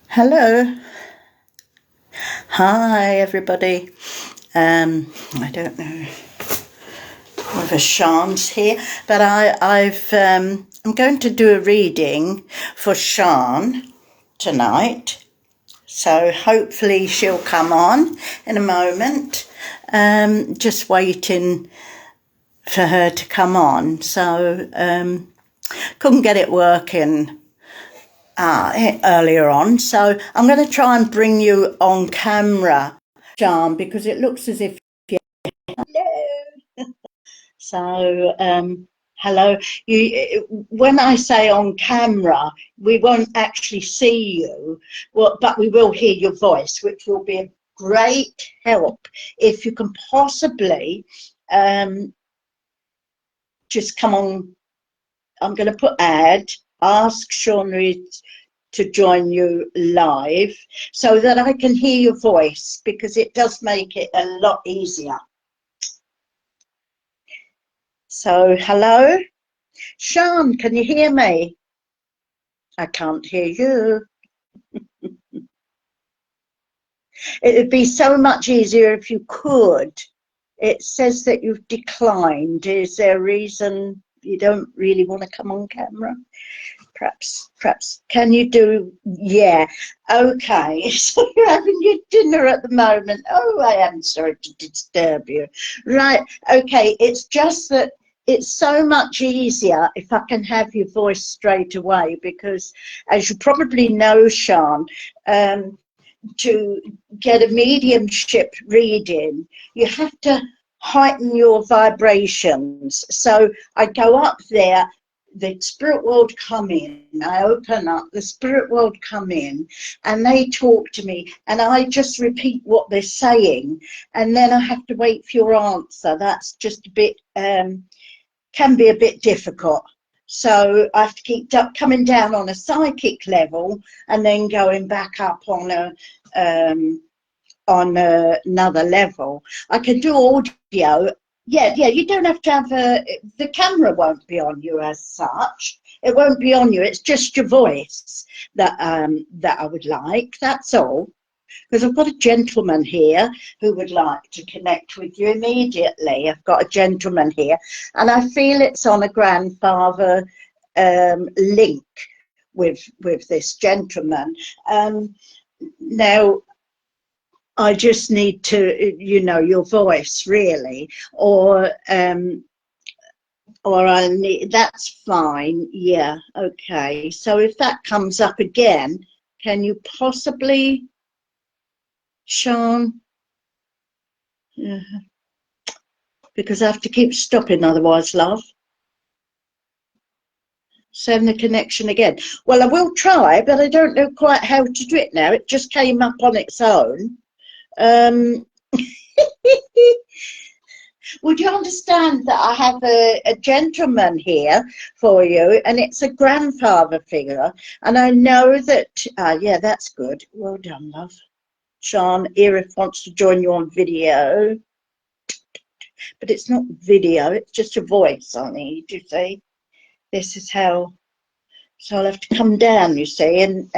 Hello. Hi, everybody. I don't know whether Sian's here, but I'm going to do a reading for Sian tonight. So hopefully she'll come on in a moment. Just waiting for her to come on. So couldn't get it working earlier on, so I'm going to try and bring you on camera, Sian, because it looks as if you're hello. So hello. When I say on camera, we won't actually see you, but we will hear your voice, which will be a great help if you can possibly just come on. I'm going to put ask Sean Reed to join you live so that I can hear your voice, because it does make it a lot easier. So hello, Sian, can you hear me? I can't hear you. It would be so much easier if you could. It says that you've declined. Is there a reason you don't really want to come on camera? Perhaps, can you do, yeah, okay, so you're having your dinner at the moment. Oh, I am sorry to disturb you. Right, okay, it's just that it's so much easier if I can have your voice straight away, because as you probably know, Sian, to get a mediumship reading, you have to heighten your vibrations. So I go up there, the spirit world come in, I open up, the spirit world come in, and they talk to me, and I just repeat what they're saying, and then I have to wait for your answer. That's just a bit, can be a bit difficult. So I have to keep coming down on a psychic level and then going back up on another level. I can do audio. Yeah, you don't have to have the camera won't be on you as such. It won't be on you. It's just your voice that I would like. That's all. Because I've got a gentleman here who would like to connect with you immediately. I've got a gentleman here, and I feel it's on a grandfather link with this gentleman. Now, I just need to, your voice really, or I need, that's fine. Yeah, okay. So if that comes up again, can you possibly, Sian? Because I have to keep stopping otherwise, love. Send the connection again. Well, I will try, but I don't know quite how to do it now. It just came up on its own. Would you understand that I have a gentleman here for you, and it's a grandfather figure, and I know that, yeah, that's good. Well done, love. Sian, Erif wants to join you on video, but it's not video, it's just a voice I need, you see. This is how, so I'll have to come down, you see, and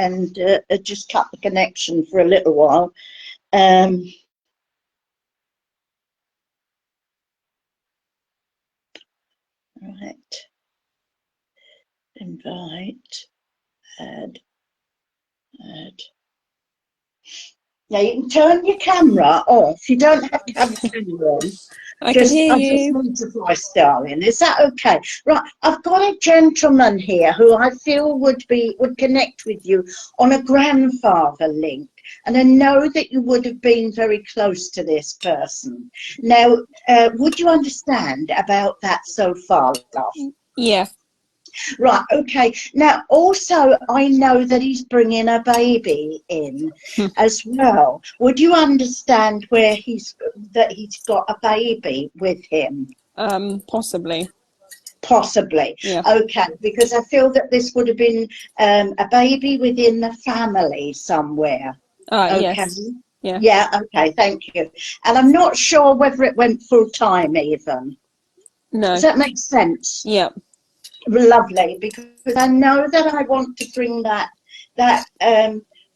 just cut the connection for a little while. Right, invite, add. Now you can turn your camera off. You don't have to have a camera on. I can hear you. I just want a voice, darling. Is that okay? Right, I've got a gentleman here who I feel would connect with you on a grandfather link. And I know that you would have been very close to this person. Now, would you understand about that so far, love? Yeah. Right, okay. Now, also, I know that he's bringing a baby in as well. Would you understand where he's got a baby with him? Possibly. Possibly. Yeah. Okay, because I feel that this would have been a baby within the family somewhere. Okay. Yes. Yeah. Yeah, okay, thank you. And I'm not sure whether it went full time even. No. Does that make sense? Yeah. Lovely, because I know that I want to bring that that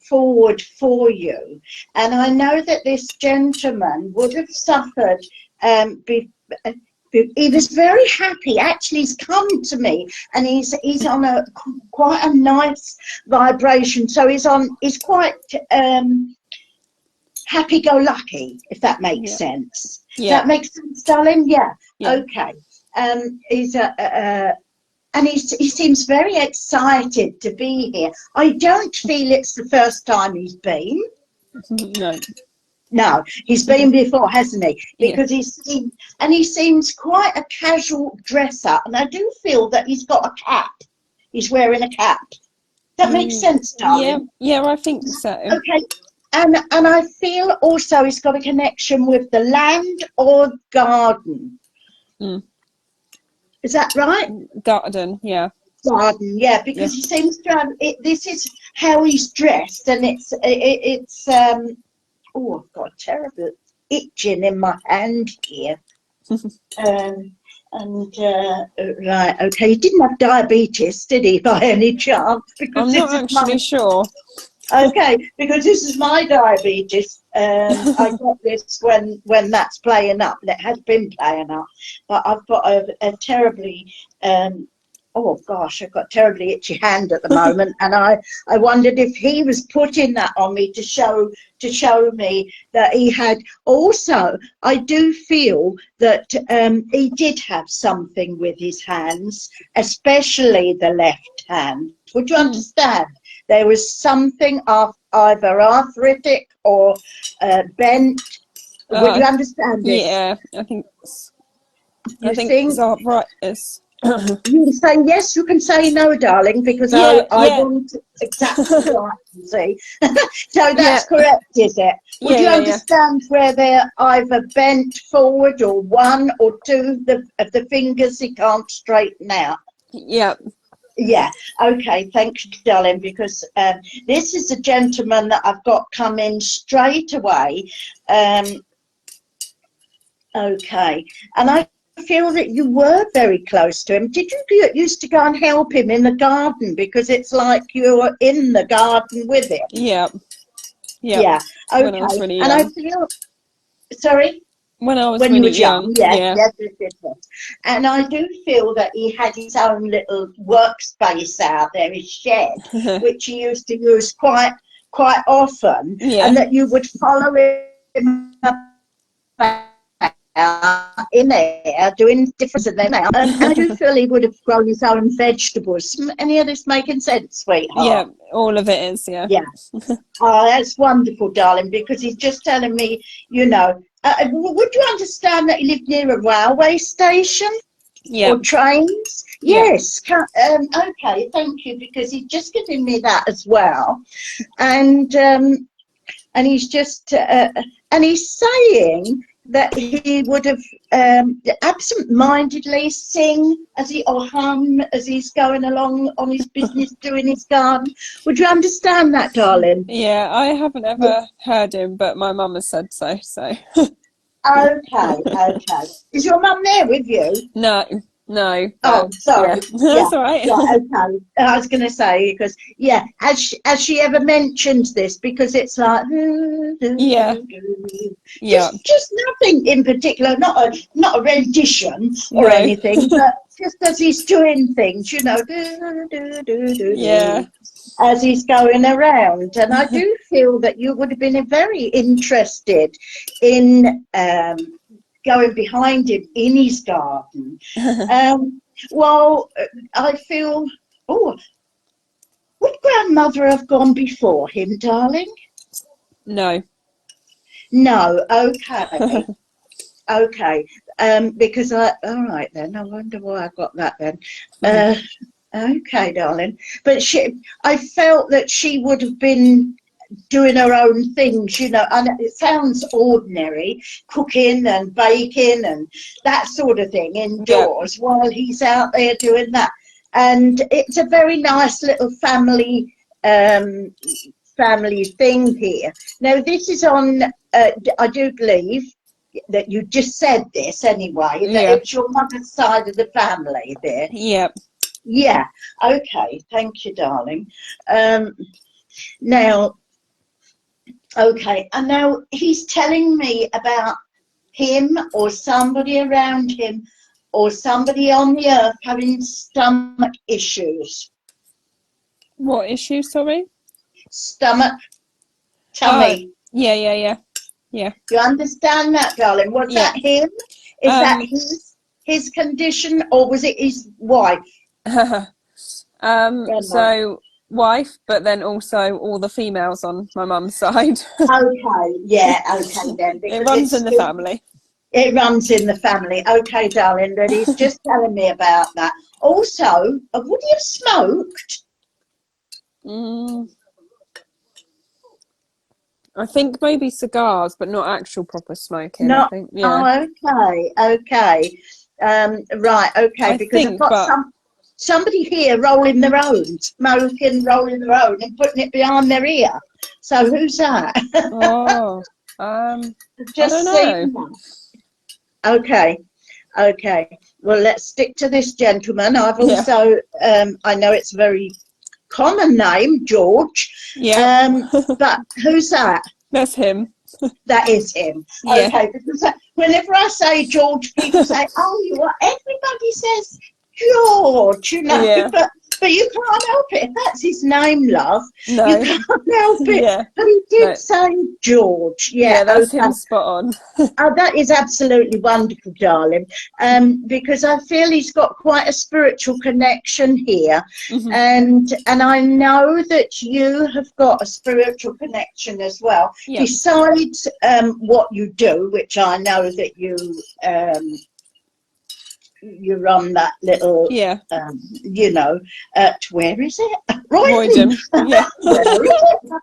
forward for you. And I know that this gentleman would have suffered. He was very happy. Actually, he's come to me, and he's on quite a nice vibration. So he's quite happy-go-lucky, if that makes sense. Does that make sense, darling? Yeah. Okay. He seems very excited to be here. I don't feel it's the first time he's been. No. No, he's been before, hasn't he? Because he seems quite a casual dresser, and I do feel that he's got a cap. He's wearing a cap. That makes sense, darling. Yeah, I think so. Okay, and I feel also he's got a connection with the land or garden. Is that right? Garden, yeah. Garden, yeah, because he seems to have this is how he's dressed, and it's oh, I've got a terrible itching in my hand here. Right, okay, he didn't have diabetes, did he, by any chance? Because I'm not actually sure. Okay, because this is my diabetes. I got this when that's playing up, and it has been playing up. But I've got a terribly, oh gosh, I've got a terribly itchy hand at the moment, and I wondered if he was putting that on me to show me that he had. Also, I do feel that he did have something with his hands, especially the left hand. Would you understand? There was something either arthritic or bent. Would you understand this? Yeah, I think think it's arthritis. You can say yes, you can say no, darling, because I want exactly right, you see. So that's correct, is it? Would you understand where they're either bent forward or one or two of the fingers he can't straighten out? Yeah. Yeah, okay, thanks, darling, because this is a gentleman that I've got come in straight away. Okay, and I feel that you were very close to him. Did you used to go and help him in the garden? Because it's like you were in the garden with him. Yeah. Yeah, okay, when I was really young. And I feel, sorry? When I was when really you was young, yeah. Yes. And I do feel that he had his own little workspace out there, his shed, which he used to use quite often, and that you would follow him in there doing different than now. And I do feel he would have grown his own vegetables. Any of this making sense, sweetheart? Yeah, all of it is, yeah. Yeah. Oh, that's wonderful, darling, because he's just telling me, you know, would you understand that he lived near a railway station? Yeah. Or trains? Yes. Okay, thank you, because he's just given me that as well. And he's just, and he's saying that he would have absent-mindedly sing or hum as he's going along on his business doing his garden. Would you understand that, darling? Yeah, I haven't ever heard him, but my mum has said so. Okay. Is your mum there with you? No. Oh, sorry. Yeah. That's all right. Yeah, okay. I was going to say, because, has she ever mentioned this? Because it's like, just nothing in particular, not a rendition or anything, but just as he's doing things, you know, as he's going around. And I do feel that you would have been very interested in going behind him in his garden. Well, I feel, would grandmother have gone before him, darling? No, okay. Okay, because all right then, I wonder why I got that then. Okay, darling. But I felt that she would have been doing her own things, you know, and it sounds ordinary, cooking and baking and that sort of thing indoors while he's out there doing that. And it's a very nice little family thing here. Now, this is on, I do believe that you just said this anyway, that it's your mother's side of the family there. Yeah. Yeah, okay, thank you, darling. Now, okay, and now he's telling me about him or somebody around him or somebody on the earth having stomach issues. What issue, sorry? Stomach, Oh, tummy. yeah. You understand that, darling? Was Yeah. that him? Is that Um, his condition, or was it his wife? so wife, but then also all the females on my mum's side. Okay, yeah, okay then. It Because runs in the family. it runs in the family. Okay, darling, but he's just telling me about that. Also, would he have smoked? Mm, I think maybe cigars, but not actual proper smoking. I Not. think, yeah. Oh, okay. Right, okay, I because I've think, got but somebody here rolling their own, smoking, rolling their own, and putting it behind their ear. So who's that? oh, I don't Just know. seen that. Okay, okay. Well, let's stick to this gentleman. I've Yeah, also, I know it's a very common name, George, yeah, but who's that? that's him. That is him. Yeah, Okay, because whenever I say George, people say, "Oh, you are." Everybody says George, you know, yeah. but you can't help it. If that's his name, love, you No, can't help it. yeah, But he did no, say George. Yeah, yeah. That's okay. him spot on. Oh, that is absolutely wonderful, darling, because I feel he's got quite a spiritual connection here, Hmm. and I know that you have got a spiritual connection as well, Yeah, besides what you do, which I know that you run that little, yeah. you know, where is it? Royden. Roydon. Yeah, Where is it?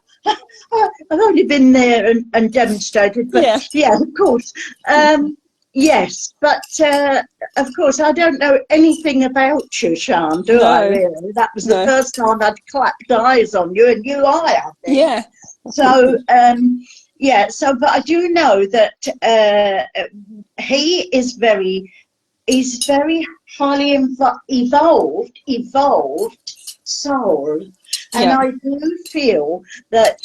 I've only been there and demonstrated, but yeah. yeah, of course. Yes, but of course, I don't know anything about you, Sian, do I, No, really? That was the no. first time I'd clapped eyes on you, and I think. Yeah, So, yeah, so, but I do know that he is he's very highly evolved soul, and yeah. I do feel that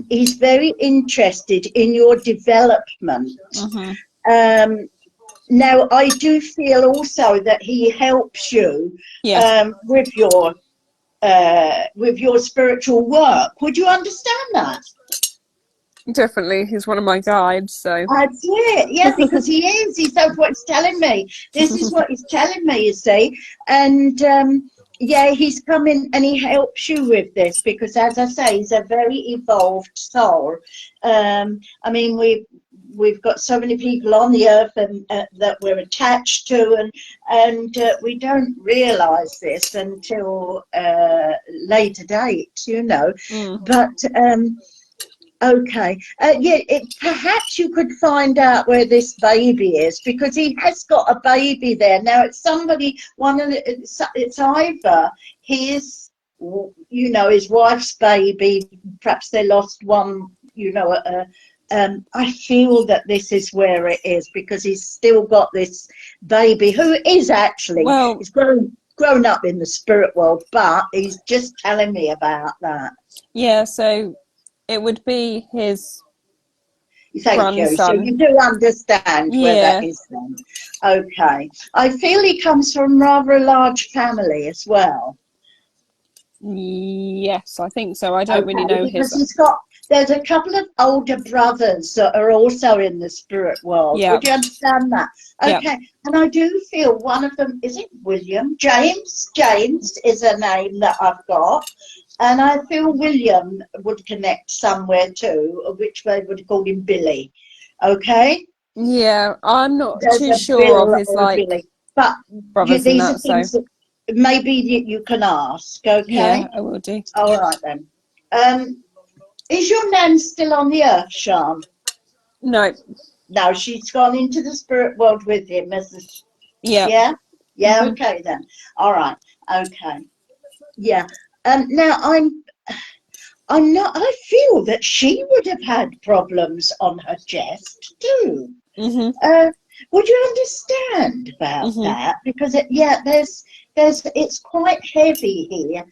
he's very interested in your development. Hmm. Um, Now, I do feel also that he helps you Yeah, with your spiritual work. Would you understand that? definitely. He's one of my guides. So, That's it. Yeah, because he is. That's what he's telling me. This is what he's telling me, you see. And yeah, he's coming and he helps you with this because, as I say, he's a very evolved soul. I mean, we've got so many people on the earth and that we're attached to, and we don't realise this until later dates, you know. mm. But okay. Yeah, perhaps you could find out where this baby is because he has got a baby there. Now, it's somebody, it's either his, you know, his wife's baby, perhaps they lost one, you know, I feel that this is where it is because he's still got this baby who is actually, Well, he's grown up in the spirit world, but he's just telling me about that. yeah. So it would be his Thank you. So grandson. you do understand where that Yeah. is then. Okay. I feel he comes from rather a large family as well. Yes, I think so. I don't really Okay. know his. Because there's a couple of older brothers that are also in the spirit world. Yeah, Would you understand that? yeah, Okay. And I do feel one of them, is it William? James is a name that I've got. And I feel William would connect somewhere too, which they would call him Billy. Okay? yeah. I'm not There's too a sure of Bill his or a like Billy. But brothers and these are that. So things that maybe you can ask, yeah, okay? I will do. All right then. Is your nan still on the earth, Sian? No. No, she's gone into the spirit world with him. Yeah. Yeah? Yeah, Hmm. okay then. All right. Okay. Yeah. Now I feel that she would have had problems on her chest too. Hmm. Uh, would you understand about Hmm. that? Because yeah, it's quite heavy here.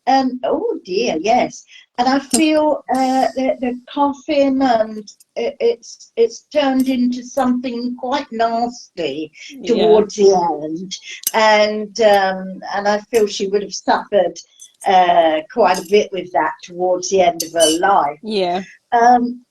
oh dear, yes. And I feel the coughing, and it's turned into something quite nasty Yeah. towards the end, and I feel she would have suffered quite a bit with that towards the end of her life. Yeah. And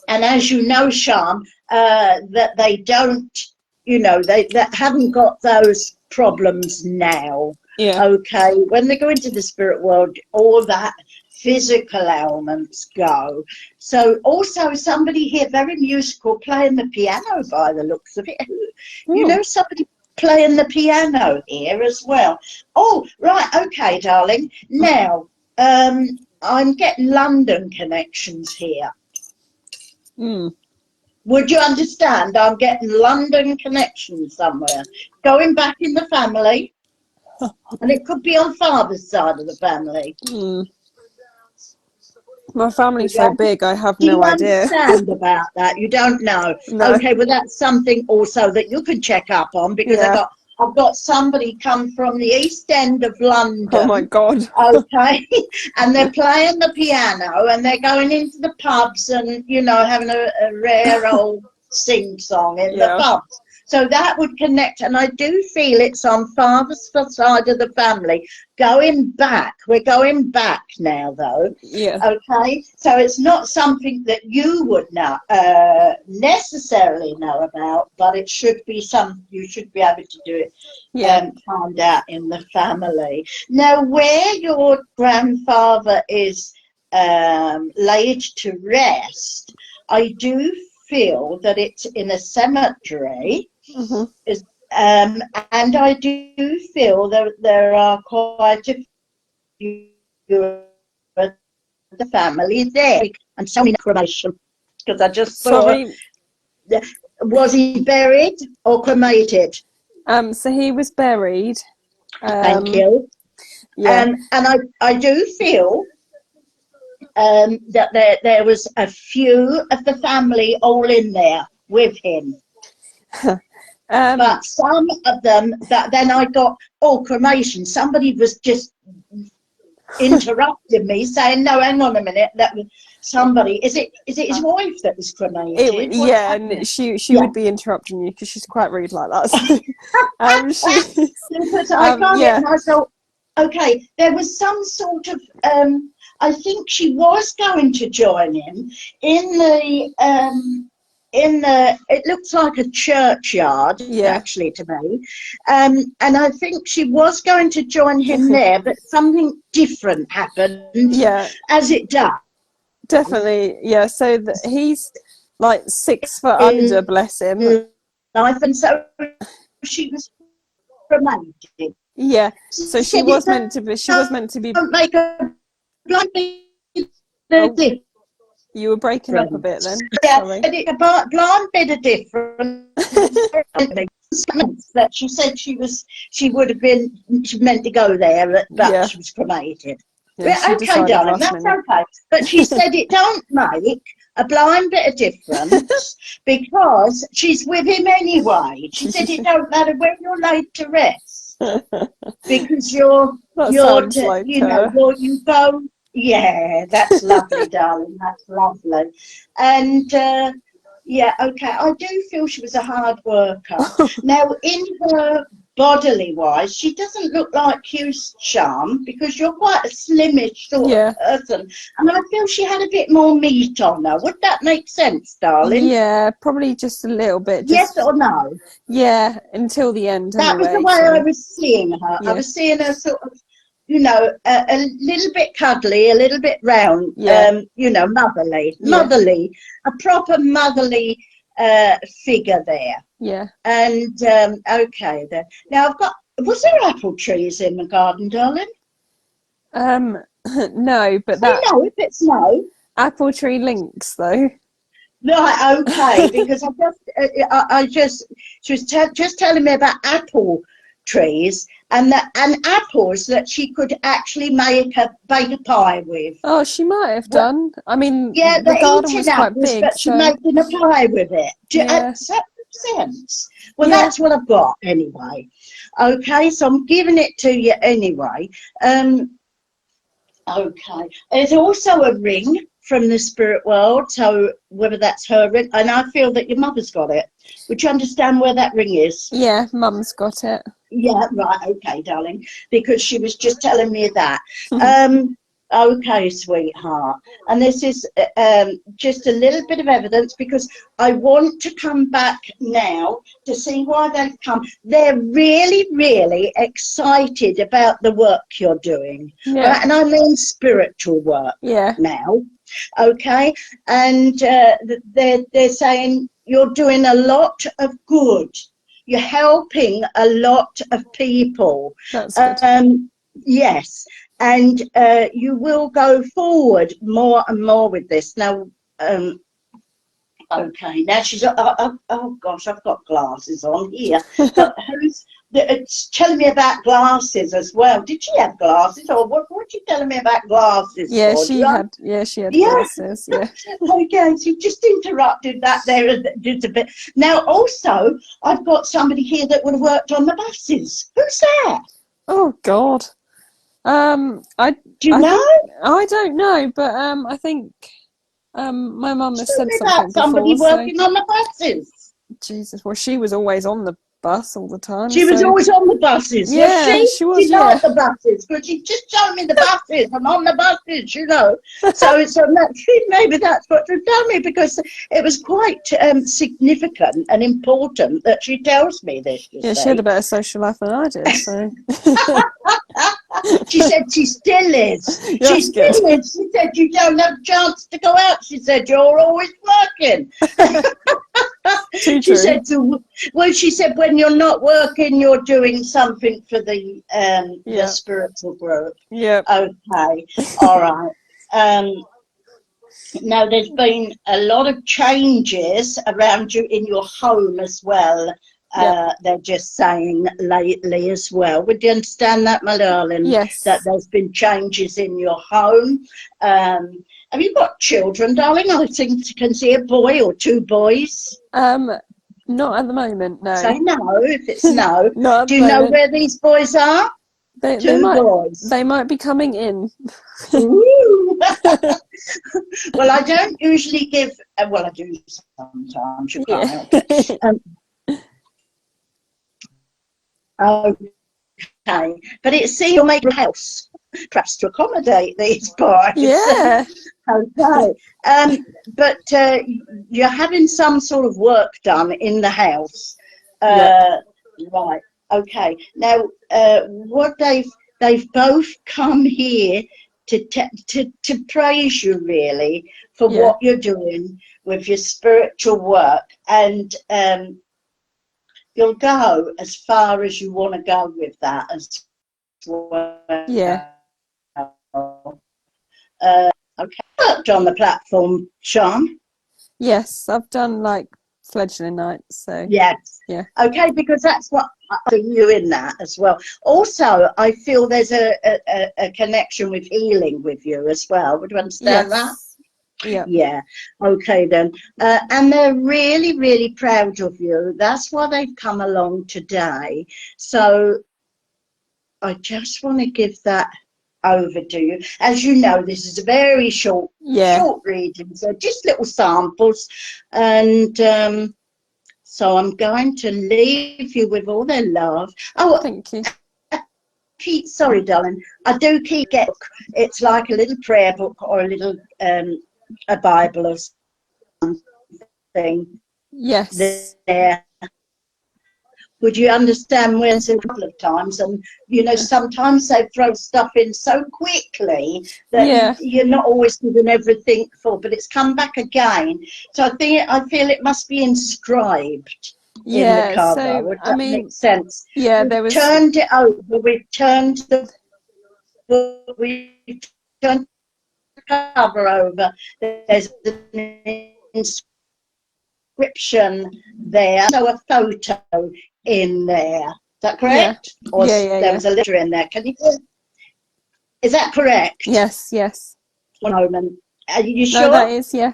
as you know, Sian, that they don't, they that haven't got those problems now. Yeah. Okay, when they go into the spirit world, all that physical elements go. So also somebody here, very musical, playing the piano by the looks of it. Somebody playing the piano here as well. Oh, right, okay, darling. Now, I'm getting London connections here. Mm. Would you understand? I'm getting London connections somewhere. Going back in the family. And it could be on father's side of the family. Mm. My family's so big, I have Do no you idea. understand about that? You don't know. No. Okay, well that's something also that you can check up on, because Yeah. I've got somebody come from the East End of London. Oh my God. Okay, and they're playing the piano and they're going into the pubs and having a rare old sing song in the pubs. So that would connect, and I do feel it's on father's side of the family. Going back, we're going back now, though. Yeah. Okay, so it's not something that you would know necessarily know about, but it should be something you should be able to do it. Yeah. Find out in the family. Now, where your grandfather is laid to rest, I do feel that it's in a cemetery. Mm-hmm. And I do feel that there are quite a few of the family there, and so many cremation, because I just thought, Sorry. was he buried or cremated? So he was buried. Thank you. Yeah. And I do feel that there was a few of the family all in there with him. But some of them, that then I got, cremation. Somebody was just interrupting me, saying, "No, hang on a minute. That was somebody. Is it his wife that was cremated?" And she would be interrupting you because she's quite rude like that. So, because I got it, and I thought, okay, there was some sort of. I think she was going to join him in the. It looks like a churchyard, actually, to me. And I think she was going to join him there, but something different happened, as it does. Definitely, yeah. So he's like 6 foot under, bless him. Life, and so she was cremated. Yeah, so she was meant to be. She was meant to be. Don't make a blind bit You were breaking up a bit then. Yeah, Sorry. a blind bit of difference. That she said she would have been, she meant to go there, but she was cremated. Yeah, okay, darling, that's okay. But she said it don't make a blind bit of difference because she's with him anyway. She said it don't matter when you're laid to rest because you go. Yeah, that's lovely, darling. That's lovely. And okay, I do feel she was a hard worker. Now, in her bodily wise, she doesn't look like you, Sian, because you're quite a slimish sort of person. And I feel she had a bit more meat on her. Would that make sense, darling? Yeah, probably just a little bit. Yes or no? Yeah, until the end. That was the way I was seeing her. I was seeing her sort of, a little bit cuddly, a little bit round, motherly, a proper motherly figure there. Yeah. And, okay then. Now was there apple trees in the garden, darling? No, but no, if it's no. Apple tree links, though. Right, okay, because she was just telling me about apple trees and apples that she could actually bake a pie with. Oh, she might have done. I mean, yeah, the garden was quite big, but she's making a pie with it. Does that make sense? Well, that's what I've got anyway. Okay, so I'm giving it to you anyway. Okay. There's also a ring from the spirit world, so whether that's her ring, and I feel that your mother's got it. Would you understand where that ring is? Yeah, Mum's got it. Yeah, right, okay, darling, because she was just telling me that. Okay, sweetheart. And this is just a little bit of evidence, because I want to come back now to see why they've come. They're really, really excited about the work you're doing. Yeah. Right? And I mean spiritual work now. Okay? And they're saying you're doing a lot of good. You're helping a lot of people. That's good. Yes, and you will go forward more and more with this. Now, okay, now she's, oh gosh, I've got glasses on here. But it's telling me about glasses as well. Did she have glasses, or what are you telling me about glasses Yeah, for? she had glasses, yeah. Okay, so you just interrupted that there just a bit. Now, also, I've got somebody here that would have worked on the buses. Who's that? Oh, God. Do you know? I don't know, but I think my mum has said something somebody before. Working on the buses. Jesus, well, she was always on the bus all the time. She was always on the buses, yeah, was she? She was, liked the buses, but she just told me the buses. I'm on the buses, you know. So maybe that's what she told me, because it was quite significant and important that she tells me this. Yeah, she had a better social life than I did, so. She said she still is. She still is. She said you don't have a chance to go out. She said you're always working. She said, well, she said when you're not working, you're doing something for the spiritual group. Yeah. Okay. All right. Now, there's been a lot of changes around you in your home as well. They're just saying lately as well. Would you understand that, my darling? Yes. That there's been changes in your home. Have you got children, darling? I think you can see a boy or two boys. Not at the moment, no. Say no if it's no. Not Do you know where these boys are? Two boys. They might be coming in. Ooh. Well, I don't usually give. Well, I do sometimes. You can't help it. Okay, but it seems you'll make a house, perhaps to accommodate these boys. Yeah. Okay. But you're having some sort of work done in the house. Right. Okay. Now, what they've both come here to praise you, really, for what you're doing with your spiritual work, and you'll go as far as you want to go with that as well. Yeah. Okay. Worked on the platform, Sian? Yes, I've done like fledgling nights, so. Yes. Yeah. Okay, because that's what I see you in that as well. Also, I feel there's a connection with healing with you as well. Would you understand that? Yeah. Yeah. Okay then. And they're really, really proud of you. That's why they've come along today. So I just want to give that over to you. As you know, this is a very short reading, so just little samples. And so I'm going to leave you with all their love. Oh, thank you. Sorry, darling. I do keep getting. It's like a little prayer book or a little a Bible or something. Yes. There. Would you understand when it's a couple of times? And you know, sometimes they throw stuff in so quickly that you're not always given everything for, but it's come back again. So I feel it must be inscribed in the cover. So would that make sense? Yeah, there was. Turned it over. We've turned the cover over. There's an inscription there, so a photo in there. Is that correct? Or there was a letter in there. Can you? Is that correct? Yes. 1 moment. Are you sure? No, that is Yeah.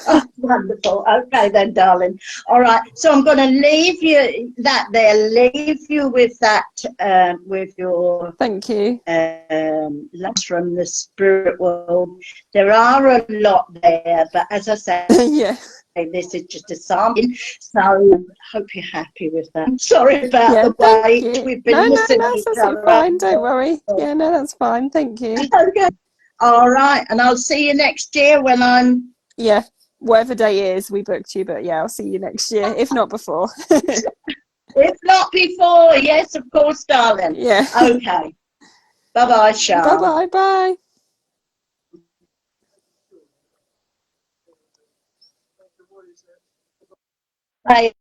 Oh, wonderful. Okay then, darling. All right. So I'm going to leave you that there. Leave you with that, with your Thank you. letters from the spirit world. There are a lot there, but as I said, Yeah. this is just a sample. So hope you're happy with that. Sorry about Yeah, the thank wait. you. We've No, been no, missing that's each absolutely other. fine. Don't worry. Yeah, no, that's fine. Thank you. Okay. All right. And I'll see you next year when I'm. Yeah, whatever day is, we booked you, but yeah, I'll see you next year, if not before. If not before, yes, of course, darling. Yeah. Okay. Bye-bye, Sean. Bye-bye. Bye. Bye.